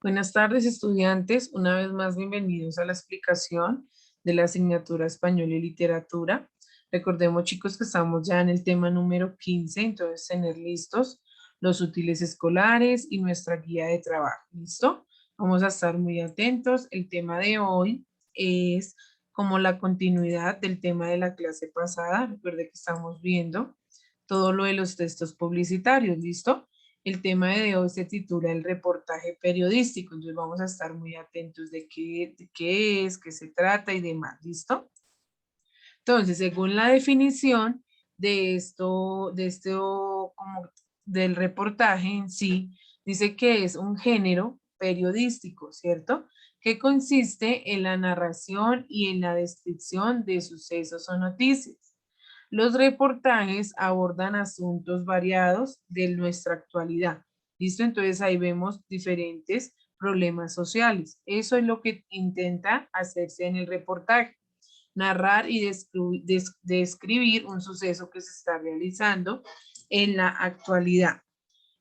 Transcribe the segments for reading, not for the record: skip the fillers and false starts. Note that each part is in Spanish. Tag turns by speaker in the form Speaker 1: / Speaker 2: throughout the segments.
Speaker 1: Buenas tardes, estudiantes. Una vez más, bienvenidos a la explicación de la asignatura Español y Literatura. Recordemos, chicos, que estamos ya en el tema número 15, entonces tener listos los útiles escolares y nuestra guía de trabajo. ¿Listo? Vamos a estar muy atentos. El tema de hoy es como la continuidad del tema de la clase pasada. Recuerde que estamos viendo todo lo de los textos publicitarios. ¿Listo? El tema de hoy se titula el reportaje periodístico, entonces vamos a estar muy atentos de qué es, qué se trata y demás, ¿listo? Entonces, según la definición como del reportaje en sí, dice que es un género periodístico, ¿cierto? Que consiste en la narración y en la descripción de sucesos o noticias. Los reportajes abordan asuntos variados de nuestra actualidad. ¿Listo? Entonces ahí vemos diferentes problemas sociales. Eso es lo que intenta hacerse en el reportaje. Narrar y describir un suceso que se está realizando en la actualidad.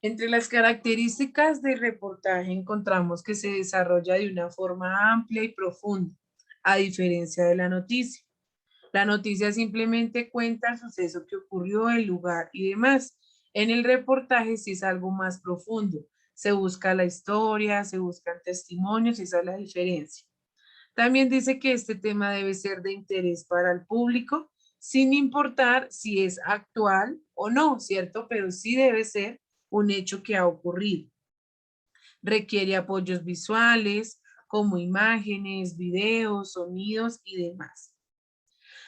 Speaker 1: Entre las características del reportaje encontramos que se desarrolla de una forma amplia y profunda, a diferencia de la noticia. La noticia simplemente cuenta el suceso que ocurrió, el lugar y demás. En el reportaje sí es algo más profundo. Se busca la historia, se buscan testimonios y esa es la diferencia. También dice que este tema debe ser de interés para el público, sin importar si es actual o no, ¿cierto? Pero sí debe ser un hecho que ha ocurrido. Requiere apoyos visuales, como imágenes, videos, sonidos y demás.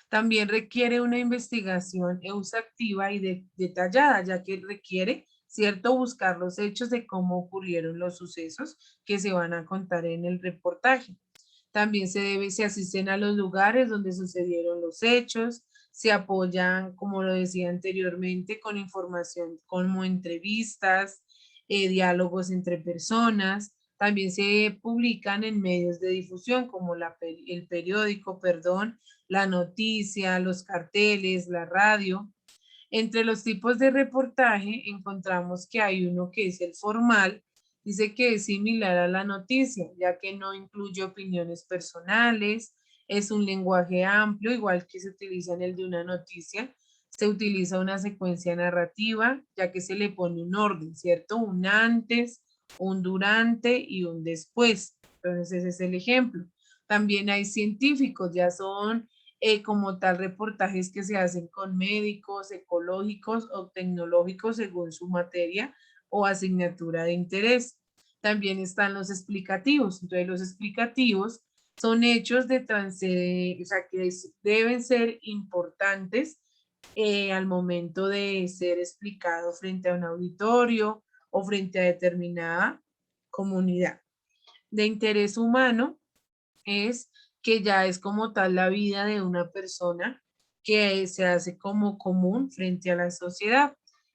Speaker 1: También requiere una investigación exhaustiva y detallada, ya que requiere, ¿cierto?, buscar los hechos de cómo ocurrieron los sucesos que se van a contar en el reportaje. También se asisten a los lugares donde sucedieron los hechos, se apoyan, como lo decía anteriormente, con información como entrevistas, diálogos entre personas. También se publican en medios de difusión como el periódico, perdón, la noticia, los carteles, la radio. Entre los tipos de reportaje encontramos que hay uno que es el formal, dice que es similar a la noticia, ya que no incluye opiniones personales, es un lenguaje amplio, igual que se utiliza en el de una noticia, se utiliza una secuencia narrativa, ya que se le pone un orden, ¿cierto? Un antes, un durante y un después. Entonces ese es el ejemplo. También hay científicos, ya son como tal reportajes que se hacen con médicos, ecológicos o tecnológicos según su materia o asignatura de interés. También están los explicativos. Entonces, los explicativos son hechos o sea, deben ser importantes al momento de ser explicado frente a un auditorio o frente a determinada comunidad. De interés humano es que ya es como tal la vida de una persona que se hace como común frente a la sociedad.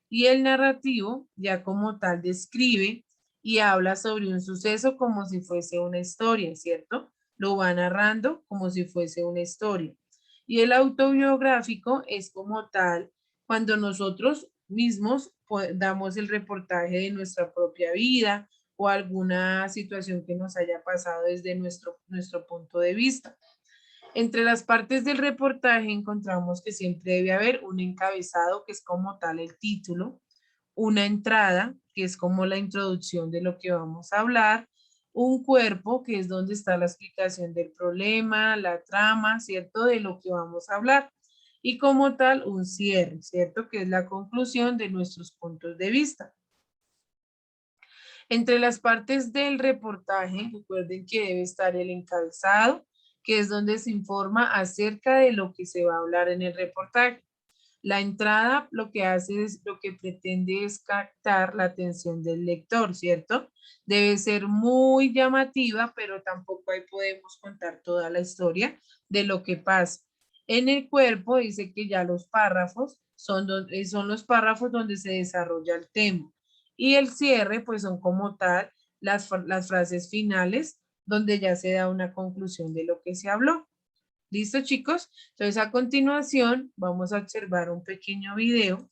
Speaker 1: Y el narrativo ya como tal describe y habla sobre un suceso como si fuese una historia, ¿cierto? Lo va narrando como si fuese una historia. Y el autobiográfico es como tal cuando nosotros mismos damos el reportaje de nuestra propia vida, o alguna situación que nos haya pasado desde nuestro punto de vista. Entre las partes del reportaje encontramos que siempre debe haber un encabezado, que es como tal el título, una entrada, que es como la introducción de lo que vamos a hablar, un cuerpo, que es donde está la explicación del problema, la trama, ¿cierto? De lo que vamos a hablar. Y como tal, un cierre, ¿cierto? Que es la conclusión de nuestros puntos de vista. Entre las partes del reportaje, recuerden que debe estar el encabezado, que es donde se informa acerca de lo que se va a hablar en el reportaje. La entrada lo que hace es, lo que pretende es captar la atención del lector, ¿cierto? Debe ser muy llamativa, pero tampoco ahí podemos contar toda la historia de lo que pasa. En el cuerpo dice que ya los párrafos son los párrafos donde se desarrolla el tema. Y el cierre, pues son como tal las frases finales, donde ya se da una conclusión de lo que se habló. ¿Listo, chicos? Entonces, a continuación, vamos a observar un pequeño video,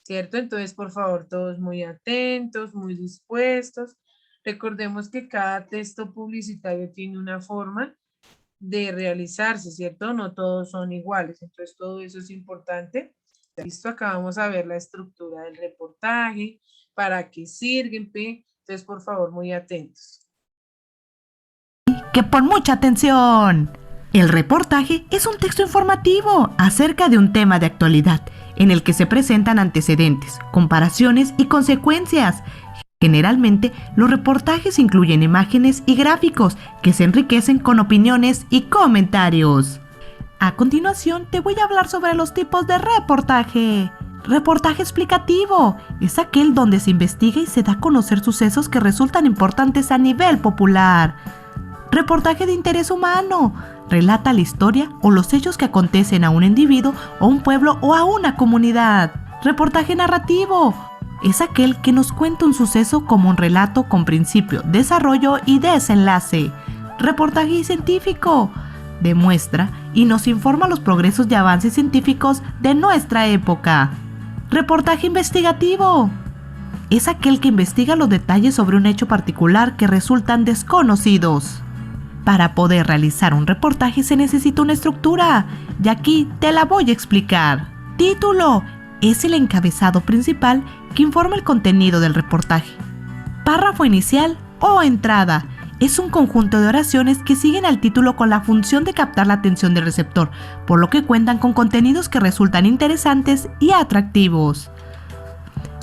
Speaker 1: ¿cierto? Entonces, por favor, todos muy atentos, muy dispuestos. Recordemos que cada texto publicitario tiene una forma de realizarse, ¿cierto? No todos son iguales, entonces todo eso es importante. Listo, acá vamos a ver la estructura del reportaje, para qué sirven, entonces por favor muy atentos.
Speaker 2: Que pon mucha atención. El reportaje es un texto informativo acerca de un tema de actualidad en el que se presentan antecedentes, comparaciones y consecuencias. Generalmente, los reportajes incluyen imágenes y gráficos que se enriquecen con opiniones y comentarios. A continuación, te voy a hablar sobre los tipos de reportaje. Reportaje explicativo es aquel donde se investiga y se da a conocer sucesos que resultan importantes a nivel popular. Reportaje de interés humano relata la historia o los hechos que acontecen a un individuo o un pueblo o a una comunidad. Reportaje narrativo es aquel que nos cuenta un suceso como un relato con principio, desarrollo y desenlace. Reportaje científico demuestra y nos informa los progresos y avances científicos de nuestra época. Reportaje investigativo es aquel que investiga los detalles sobre un hecho particular que resultan desconocidos. Para poder realizar un reportaje se necesita una estructura, y aquí te la voy a explicar. Título es el encabezado principal que informa el contenido del reportaje. Párrafo inicial o entrada es un conjunto de oraciones que siguen al título con la función de captar la atención del receptor, por lo que cuentan con contenidos que resultan interesantes y atractivos.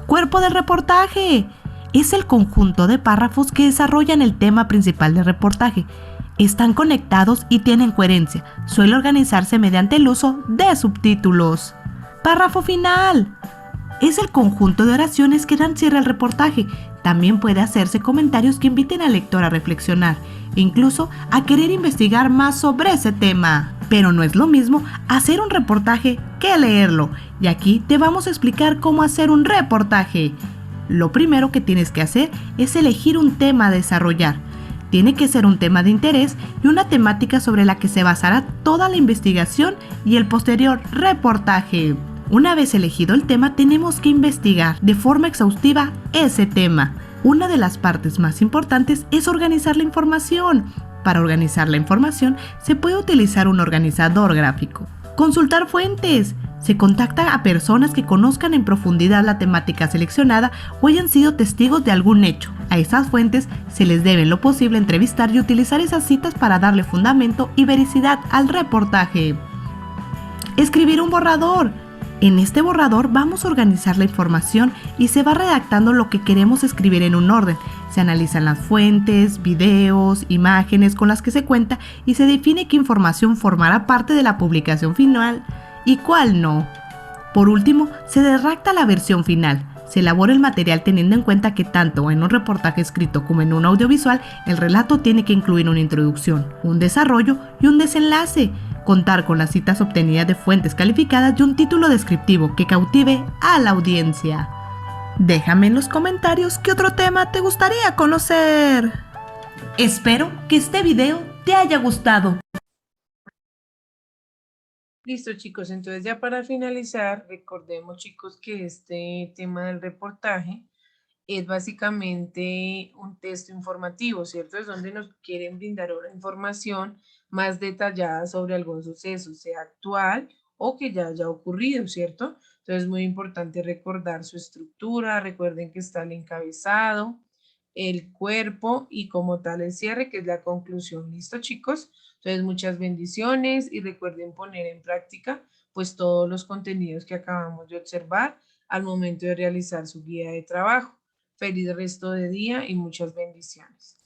Speaker 2: Cuerpo del reportaje es el conjunto de párrafos que desarrollan el tema principal del reportaje. Están conectados y tienen coherencia. Suele organizarse mediante el uso de subtítulos. Párrafo final es el conjunto de oraciones que dan cierre al reportaje. También puede hacerse comentarios que inviten al lector a reflexionar e incluso a querer investigar más sobre ese tema. Pero no es lo mismo hacer un reportaje que leerlo. Y aquí te vamos a explicar cómo hacer un reportaje. Lo primero que tienes que hacer es elegir un tema a desarrollar. Tiene que ser un tema de interés y una temática sobre la que se basará toda la investigación y el posterior reportaje. Una vez elegido el tema, tenemos que investigar de forma exhaustiva ese tema. Una de las partes más importantes es organizar la información. Para organizar la información, se puede utilizar un organizador gráfico. Consultar fuentes. Se contacta a personas que conozcan en profundidad la temática seleccionada o hayan sido testigos de algún hecho. A esas fuentes se les debe en lo posible entrevistar y utilizar esas citas para darle fundamento y veracidad al reportaje. Escribir un borrador. En este borrador vamos a organizar la información y se va redactando lo que queremos escribir en un orden. Se analizan las fuentes, videos, imágenes con las que se cuenta y se define qué información formará parte de la publicación final y cuál no. Por último, se redacta la versión final. Se elabora el material teniendo en cuenta que tanto en un reportaje escrito como en un audiovisual, el relato tiene que incluir una introducción, un desarrollo y un desenlace. Contar con las citas obtenidas de fuentes calificadas y un título descriptivo que cautive a la audiencia. Déjame en los comentarios qué otro tema te gustaría conocer. Espero que este video te haya gustado.
Speaker 1: Listo, chicos, entonces ya para finalizar, recordemos, chicos, que este tema del reportaje es básicamente un texto informativo, ¿cierto? Es donde nos quieren brindar una información más detallada sobre algún suceso, sea actual o que ya haya ocurrido, ¿cierto? Entonces es muy importante recordar su estructura, recuerden que está el encabezado, el cuerpo y como tal el cierre, que es la conclusión. ¿Listo, chicos? Entonces muchas bendiciones y recuerden poner en práctica pues todos los contenidos que acabamos de observar al momento de realizar su guía de trabajo. Feliz resto de día y muchas bendiciones.